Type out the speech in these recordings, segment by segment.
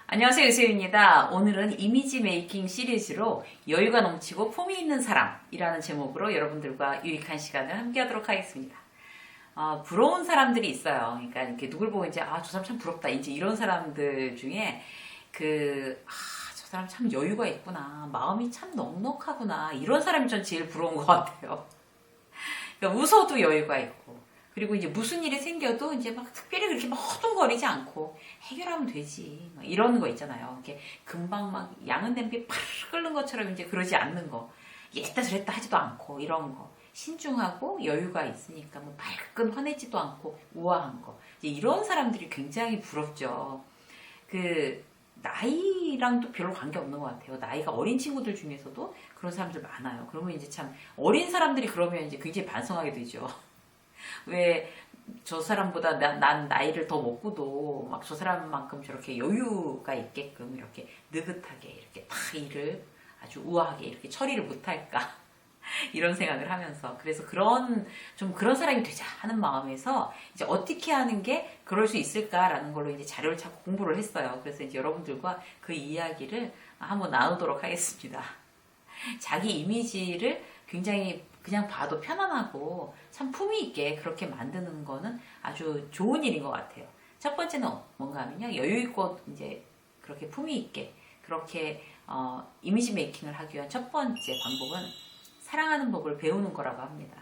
안녕하세요, 유세윤입니다. 오늘은 이미지 메이킹 시리즈로 여유가 넘치고 품이 있는 사람이라는 제목으로 여러분들과 유익한 시간을 함께 하도록 하겠습니다. 부러운 사람들이 있어요. 그러니까 이렇게 누굴 보고 이제, 저 사람 참 부럽다. 이제 이런 사람들 중에 저 사람 참 여유가 있구나. 마음이 참 넉넉하구나. 이런 사람이 전 제일 부러운 것 같아요. 그러니까 웃어도 여유가 있고. 그리고 이제 무슨 일이 생겨도 이제 막 특별히 그렇게 막 허둥거리지 않고 해결하면 되지. 막 이런 거 있잖아요. 이렇게 금방 막 양은 냄비 파르르 끓는 것처럼 이제 그러지 않는 거. 이랬다 저랬다 하지도 않고 이런 거. 신중하고 여유가 있으니까 뭐 발끈 화내지도 않고 우아한 거. 이제 이런 사람들이 굉장히 부럽죠. 나이랑 또 별로 관계 없는 것 같아요. 나이가 어린 친구들 중에서도 그런 사람들 많아요. 그러면 이제 참 어린 사람들이 그러면 이제 굉장히 반성하게 되죠. 왜 저 사람보다 난 나이를 더 먹고도 막 저 사람만큼 저렇게 여유가 있게끔 이렇게 느긋하게 이렇게 다 일을 아주 우아하게 이렇게 처리를 못할까 이런 생각을 하면서 그래서 그런 사람이 되자 하는 마음에서 이제 어떻게 하는 게 그럴 수 있을까라는 걸로 이제 자료를 찾고 공부를 했어요. 그래서 이제 여러분들과 그 이야기를 한번 나누도록 하겠습니다. 자기 이미지를 굉장히 그냥 봐도 편안하고 참 품위 있게 그렇게 만드는 거는 아주 좋은 일인 것 같아요. 첫 번째는 뭔가 하면요. 여유 있고 이제 그렇게 품위 있게 그렇게 이미지 메이킹을 하기 위한 첫 번째 방법은 사랑하는 법을 배우는 거라고 합니다.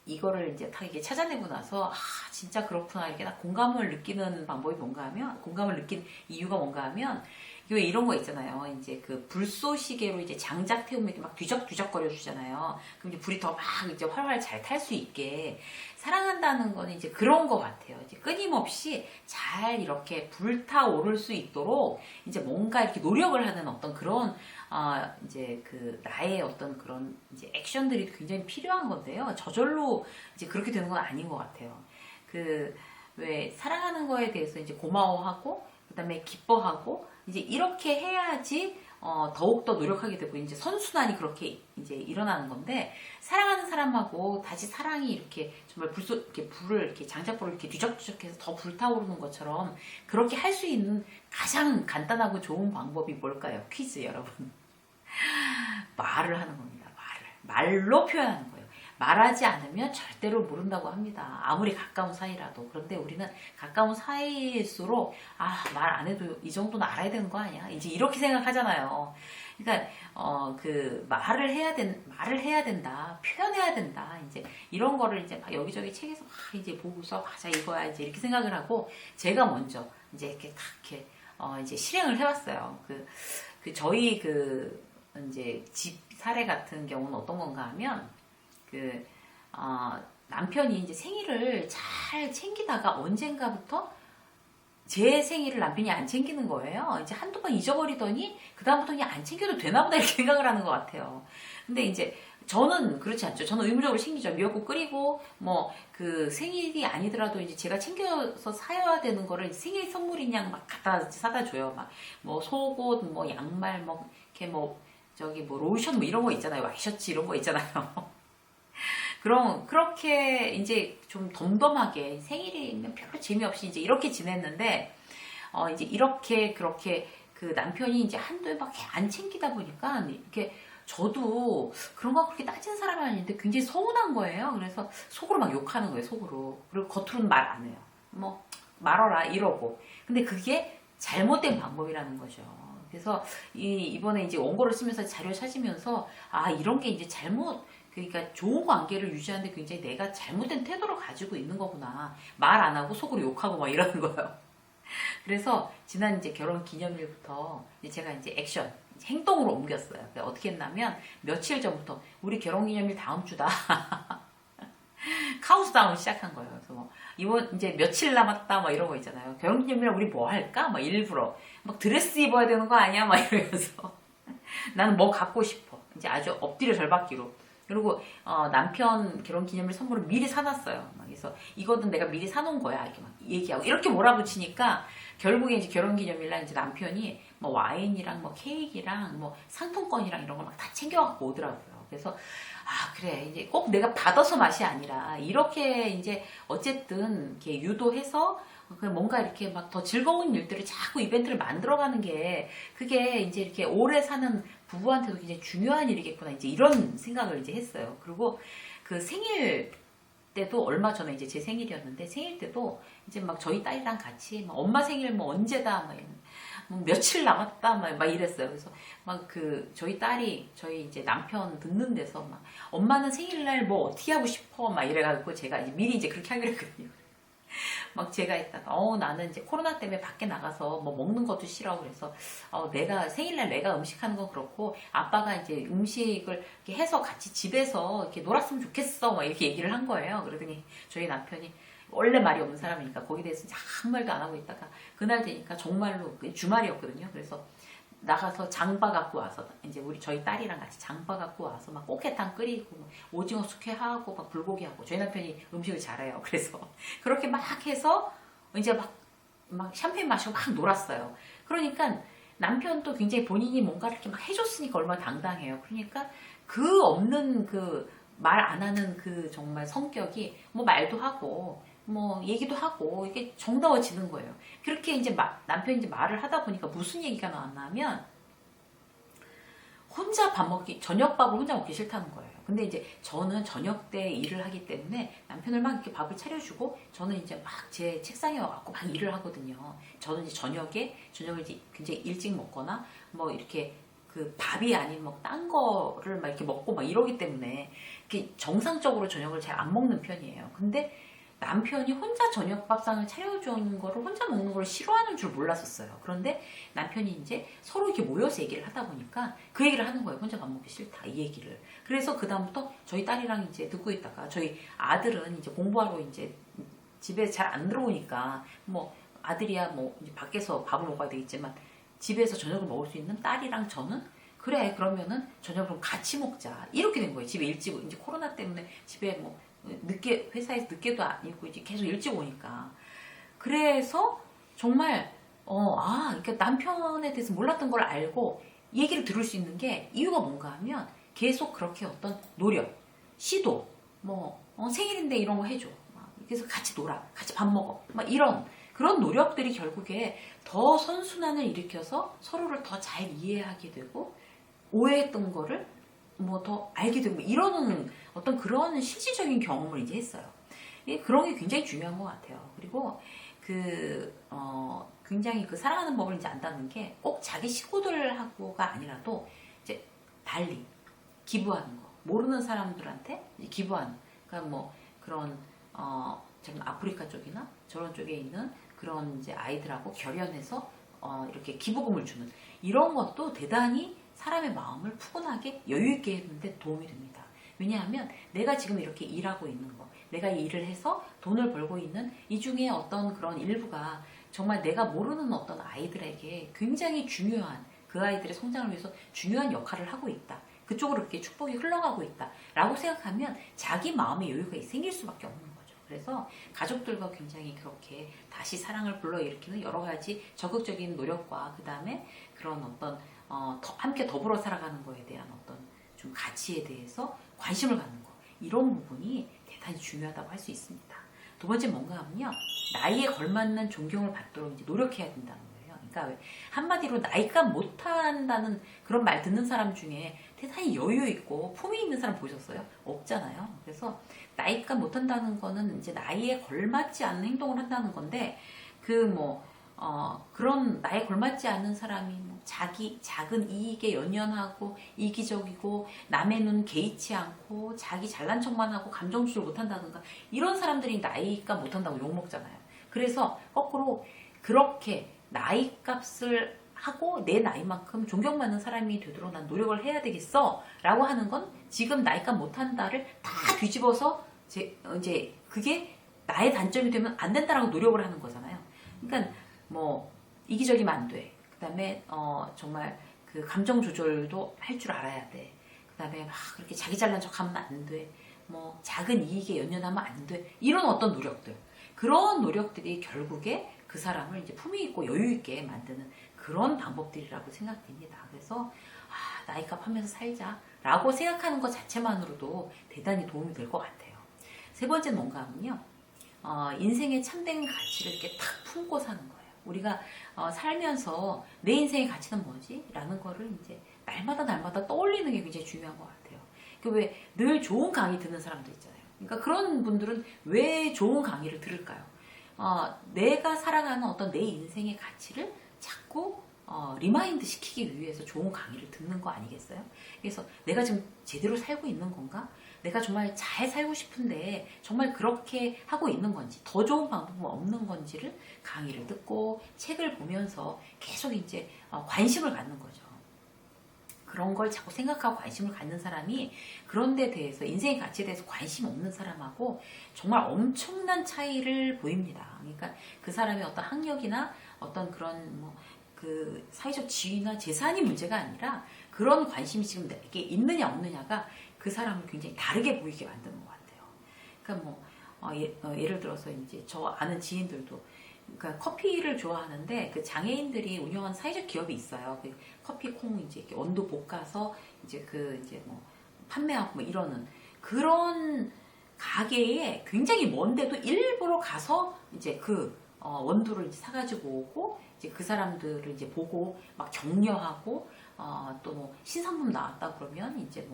이거를 이제 다 이게 찾아내고 나서 진짜 그렇구나 이렇게 나 공감을 느끼는 방법이 뭔가 하면 공감을 느낀 이유가 뭔가 하면 왜 이런 거 있잖아요. 이제 그 불쏘시개로 이제 장작 태우면 이렇게 막 뒤적뒤적 거려 주잖아요. 그럼 이제 불이 더 막 이제 활활 잘 탈 수 있게 사랑한다는 거는 이제 그런 거 같아요. 이제 끊임없이 잘 이렇게 불타오를 수 있도록 이제 뭔가 이렇게 노력을 하는 어떤 그런 이제 나의 어떤 그런 이제 액션들이 굉장히 필요한 건데요. 저절로 이제 그렇게 되는 건 아닌 것 같아요. 왜 사랑하는 거에 대해서 이제 고마워하고 그다음에 기뻐하고 이제 이렇게 해야지 더욱더 노력하게 되고 이제 선순환이 그렇게 이제 일어나는 건데 사랑하는 사람하고 다시 사랑이 이렇게 정말 이렇게 불을 이렇게 장작불을 이렇게 뒤적뒤적해서 더 불타오르는 것처럼 그렇게 할 수 있는 가장 간단하고 좋은 방법이 뭘까요? 퀴즈 여러분. 말을 하는 겁니다. 말로 표현하는 거예요. 말하지 않으면 절대로 모른다고 합니다. 아무리 가까운 사이라도. 그런데 우리는 가까운 사이일수록 말 안 해도 이 정도는 알아야 되는 거 아니야? 이제 이렇게 생각하잖아요. 그러니까 말을 해야 된다. 표현해야 된다. 이제 이런 거를 이제 막 여기저기 책에서 막 이제 보고서 맞아 이거야 이제 이렇게 생각을 하고 제가 먼저 이제 이렇게 딱 이렇게 이제 실행을 해왔어요. 저희 이제 집 사례 같은 경우는 어떤 건가 하면 남편이 이제 생일을 잘 챙기다가 언젠가부터 제 생일을 남편이 안 챙기는 거예요. 이제 한두 번 잊어버리더니 그다음부터 그냥 안 챙겨도 되나 보다 이렇게 생각을 하는 것 같아요. 근데 이제 저는 그렇지 않죠. 저는 의무적으로 챙기죠. 미역국 끓이고 생일이 아니더라도 이제 제가 챙겨서 사야 되는 거를 생일 선물인 양 막 갖다 사다 줘요. 막 뭐 속옷, 뭐 양말, 뭐 이렇게 뭐 로션 뭐 이런 거 있잖아요. 와이셔츠 이런 거 있잖아요. 그럼 그렇게 이제 좀 덤덤하게 생일이면 별로 재미없이 이제 이렇게 지냈는데 이제 이렇게 그렇게 남편이 이제 한도에 막 안 챙기다 보니까 이렇게 저도 그런 거 그렇게 따지는 사람이 아닌데 굉장히 서운한 거예요. 그래서 속으로 막 욕하는 거예요. 속으로. 그리고 겉으로는 말 안 해요. 뭐 말어라 이러고. 근데 그게 잘못된 방법이라는 거죠. 그래서 이번에 이제 원고를 쓰면서 자료 찾으면서 이런 게 이제 그러니까 좋은 관계를 유지하는데 굉장히 내가 잘못된 태도를 가지고 있는 거구나. 말 안 하고 속으로 욕하고 막 이러는 거예요. 그래서 지난 이제 결혼 기념일부터 이제 제가 이제 액션, 행동으로 옮겼어요. 그러니까 어떻게 했냐면 며칠 전부터 우리 결혼 기념일 다음 주다. 카운트다운 시작한 거예요. 그래서 이번 이제 며칠 남았다 막 이런 거 있잖아요. 결혼 기념일에 우리 뭐 할까? 막 일부러 막 드레스 입어야 되는 거 아니야? 막 이러면서 나는 뭐 갖고 싶어. 이제 아주 엎드려 절받기로. 그리고 남편 결혼 기념일 선물을 미리 사놨어요. 그래서 이거는 내가 미리 사놓은 거야. 이렇게 막 얘기하고 이렇게 몰아붙이니까 결국에 이제 결혼 기념일날 이제 남편이 뭐 와인이랑 뭐 케이크랑 뭐 상품권이랑 이런 걸 막 다 챙겨갖고 오더라고요. 그래서 아, 그래. 이제 꼭 내가 받아서 맛이 아니라, 이렇게 이제 어쨌든 이렇게 유도해서 뭔가 이렇게 막 더 즐거운 일들을 자꾸 이벤트를 만들어가는 게, 그게 이제 이렇게 오래 사는 부부한테도 굉장히 중요한 일이겠구나. 이제 이런 생각을 이제 했어요. 그리고 그 생일 때도 얼마 전에 이제 제 생일이었는데, 생일 때도 이제 막 저희 딸이랑 같이 막 엄마 생일 뭐 언제다, 뭐 며칠 남았다, 막 이랬어요. 그래서 막 저희 딸이 저희 이제 남편 듣는 데서 막 엄마는 생일날 뭐 어떻게 하고 싶어? 막 이래가지고 제가 이제 미리 이제 그렇게 하기로 했거든요. 막 제가 있다가 나는 이제 코로나 때문에 밖에 나가서 뭐 먹는 것도 싫어. 그래서 내가 생일날 내가 음식하는 건 그렇고 아빠가 이제 음식을 이렇게 해서 같이 집에서 이렇게 놀았으면 좋겠어. 막 이렇게 얘기를 한 거예요. 그러더니 저희 남편이 원래 말이 없는 사람이니까 거기에 대해서 아무 말도 안 하고 있다가 그날 되니까 정말로 주말이었거든요. 그래서 나가서 장바 갖고 와서 이제 저희 딸이랑 같이 장바 갖고 와서 막 꽃게탕 끓이고 막 오징어 숙회하고 막 불고기 하고 저희 남편이 음식을 잘해요. 그래서 그렇게 막 해서 이제 막 샴페인 마시고 막 놀았어요. 그러니까 남편도 굉장히 본인이 뭔가 이렇게 막 해줬으니까 얼마나 당당해요. 그러니까 그 없는 말 안 하는 정말 성격이 뭐 말도 하고 뭐 얘기도 하고 이게 정다워지는 거예요. 그렇게 이제 남편이 이제 말을 하다 보니까 무슨 얘기가 나왔냐면 혼자 저녁밥을 혼자 먹기 싫다는 거예요. 근데 이제 저는 저녁 때 일을 하기 때문에 남편을 막 이렇게 밥을 차려주고 저는 이제 막 제 책상에 와갖고 막 일을 하거든요. 저는 이제 저녁을 이제 굉장히 일찍 먹거나 뭐 이렇게 밥이 아닌 뭐 딴 거를 막 이렇게 먹고 막 이러기 때문에 이렇게 정상적으로 저녁을 잘 안 먹는 편이에요. 근데 남편이 혼자 저녁 밥상을 차려주는 거를 혼자 먹는 걸 싫어하는 줄 몰랐었어요. 그런데 남편이 이제 서로 이렇게 모여서 얘기를 하다 보니까 그 얘기를 하는 거예요. 혼자 밥 먹기 싫다, 이 얘기를. 그래서 그다음부터 저희 딸이랑 이제 듣고 있다가 저희 아들은 이제 공부하러 이제 집에 잘 안 들어오니까 뭐 아들이야 뭐 이제 밖에서 밥을 먹어야 되겠지만 집에서 저녁을 먹을 수 있는 딸이랑 저는 그래 그러면은 저녁을 같이 먹자 이렇게 된 거예요. 집에 일찍 이제 코로나 때문에 집에 뭐 늦게 회사에서 늦게도 아니고 이제 계속 일찍 오니까 그래서 정말 그러니까 남편에 대해서 몰랐던 걸 알고 얘기를 들을 수 있는 게 이유가 뭔가 하면 계속 그렇게 어떤 노력, 시도, 뭐 생일인데 이런 거 해줘. 그래서 같이 놀아, 같이 밥 먹어. 막 이런 그런 노력들이 결국에 더 선순환을 일으켜서 서로를 더 잘 이해하게 되고 오해했던 거를 뭐 더 알게 되고 이러는 어떤 그런 실질적인 경험을 이제 했어요. 그런 게 굉장히 중요한 것 같아요. 그리고 굉장히 사랑하는 법을 이제 안다는 게 꼭 자기 식구들하고가 아니라도 이제 달리 기부하는 거, 모르는 사람들한테 기부하는, 그러니까 뭐 그런 저는 아프리카 쪽이나 저런 쪽에 있는 그런 이제 아이들하고 결연해서 이렇게 기부금을 주는 이런 것도 대단히 사람의 마음을 푸근하게 여유있게 했는데 도움이 됩니다. 왜냐하면 내가 지금 이렇게 일하고 있는 거, 내가 이 일을 해서 돈을 벌고 있는 이 중에 어떤 그런 일부가 정말 내가 모르는 어떤 아이들에게 굉장히 중요한 그 아이들의 성장을 위해서 중요한 역할을 하고 있다. 그쪽으로 이렇게 축복이 흘러가고 있다. 라고 생각하면 자기 마음의 여유가 생길 수밖에 없는 거죠. 그래서 가족들과 굉장히 그렇게 다시 사랑을 불러일으키는 여러 가지 적극적인 노력과 그 다음에 그런 어떤 함께 더불어 살아가는 거에 대한 어떤 좀 가치에 대해서 관심을 갖는 거 이런 부분이 대단히 중요하다고 할 수 있습니다. 두 번째 뭔가 하면요 나이에 걸맞는 존경을 받도록 이제 노력해야 된다는 거예요. 그러니까 한마디로 나이값 못한다는 그런 말 듣는 사람 중에 대단히 여유 있고 품위 있는 사람 보셨어요? 없잖아요. 그래서 나이값 못한다는 거는 이제 나이에 걸맞지 않는 행동을 한다는 건데 그런 나이에 걸맞지 않는 사람이 자기 작은 이익에 연연하고 이기적이고 남의 눈 개의치 않고 자기 잘난 척만 하고 감정 조절 못한다든가 이런 사람들이 나이값 못한다고 욕먹잖아요. 그래서 거꾸로 그렇게 나이값을 하고 내 나이만큼 존경받는 사람이 되도록 난 노력을 해야 되겠어 라고 하는 건 지금 나이값 못한다를 다 뒤집어서 이제 그게 나의 단점이 되면 안 된다라고 노력을 하는 거잖아요. 그러니까 뭐 이기적이면 안 돼. 그 다음에 정말 감정 조절도 할 줄 알아야 돼. 그 다음에 막 그렇게 자기 잘난 척하면 안 돼. 뭐 작은 이익에 연연하면 안 돼. 이런 어떤 노력들. 그런 노력들이 결국에 그 사람을 이제 품위 있고 여유 있게 만드는 그런 방법들이라고 생각됩니다. 그래서 나이값 하면서 살자. 라고 생각하는 것 자체만으로도 대단히 도움이 될 것 같아요. 세 번째는 뭔가 하면요. 인생의 참된 가치를 이렇게 탁 품고 사는 거예요. 우리가 살면서 내 인생의 가치는 뭐지? 라는 거를 이제 날마다 떠올리는 게 굉장히 중요한 것 같아요. 왜 늘 좋은 강의 듣는 사람도 있잖아요. 그러니까 그런 분들은 왜 좋은 강의를 들을까요? 내가 살아가는 어떤 내 인생의 가치를 자꾸 리마인드 시키기 위해서 좋은 강의를 듣는 거 아니겠어요? 그래서 내가 지금 제대로 살고 있는 건가? 내가 정말 잘 살고 싶은데 정말 그렇게 하고 있는 건지, 더 좋은 방법은 없는 건지를 강의를 듣고 책을 보면서 계속 이제 관심을 갖는 거죠. 그런 걸 자꾸 생각하고 관심을 갖는 사람이 그런 데 대해서, 인생의 가치에 대해서 관심 없는 사람하고 정말 엄청난 차이를 보입니다. 그러니까 그 사람의 어떤 학력이나 어떤 그런 그 사회적 지위나 재산이 문제가 아니라 그런 관심이 지금 내게 있느냐 없느냐가 그 사람을 굉장히 다르게 보이게 만드는 것 같아요. 그러니까 예를 들어서 이제 저 아는 지인들도 그러니까 커피를 좋아하는데 그 장애인들이 운영하는 사회적 기업이 있어요. 그 커피 콩 이제 이렇게 원두 볶아서 이제 판매하고 이러는 그런 가게에 굉장히 먼데도 일부러 가서 이제 그 원두를 이제 사가지고 오고 이제 그 사람들을 이제 보고 막 격려하고 또 신상품 나왔다 그러면 이제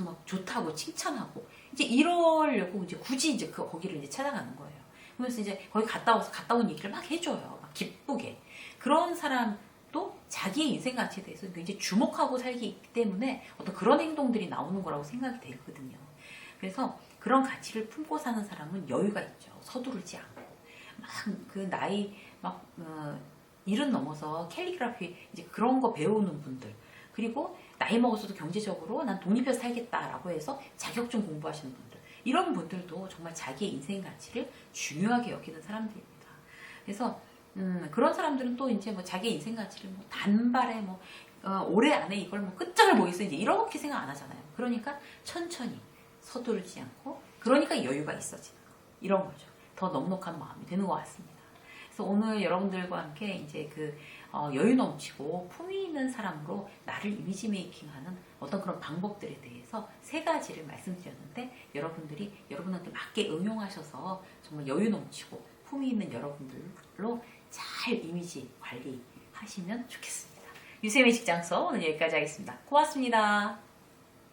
막 좋다고 칭찬하고 이제 이러려고 이제 굳이 이제 거기를 이제 찾아가는 거예요. 그러면서 이제 거기 갔다 온 얘기를 막 해줘요. 막 기쁘게. 그런 사람도 자기의 인생 가치에 대해서 굉장히 주목하고 살기 때문에 어떤 그런 행동들이 나오는 거라고 생각이 되거든요. 그래서 그런 가치를 품고 사는 사람은 여유가 있죠. 서두르지 않고. 막 그 나이 일은 넘어서 캘리그라피 이제 그런 거 배우는 분들. 그리고 나이 먹어서도 경제적으로 난 독립해서 살겠다라고 해서 자격증 공부하시는 분들. 이런 분들도 정말 자기의 인생 가치를 중요하게 여기는 사람들입니다. 그래서 그런 사람들은 또 이제 자기의 인생 가치를 단발에 올해 안에 이걸 끝장을 보겠어 이제 이렇게 생각 안 하잖아요. 그러니까 천천히 서두르지 않고 그러니까 여유가 있어지는 거. 이런 거죠. 더 넉넉한 마음이 되는 것 같습니다. 그래서 오늘 여러분들과 함께 이제 여유 넘치고 품위 있는 사람으로 나를 이미지 메이킹하는 어떤 그런 방법들에 대해서 3가지를 말씀드렸는데 여러분들이 여러분한테 맞게 응용하셔서 정말 여유 넘치고 품위 있는 여러분들로 잘 이미지 관리하시면 좋겠습니다. 유쌤의 직장서 오늘 여기까지 하겠습니다. 고맙습니다.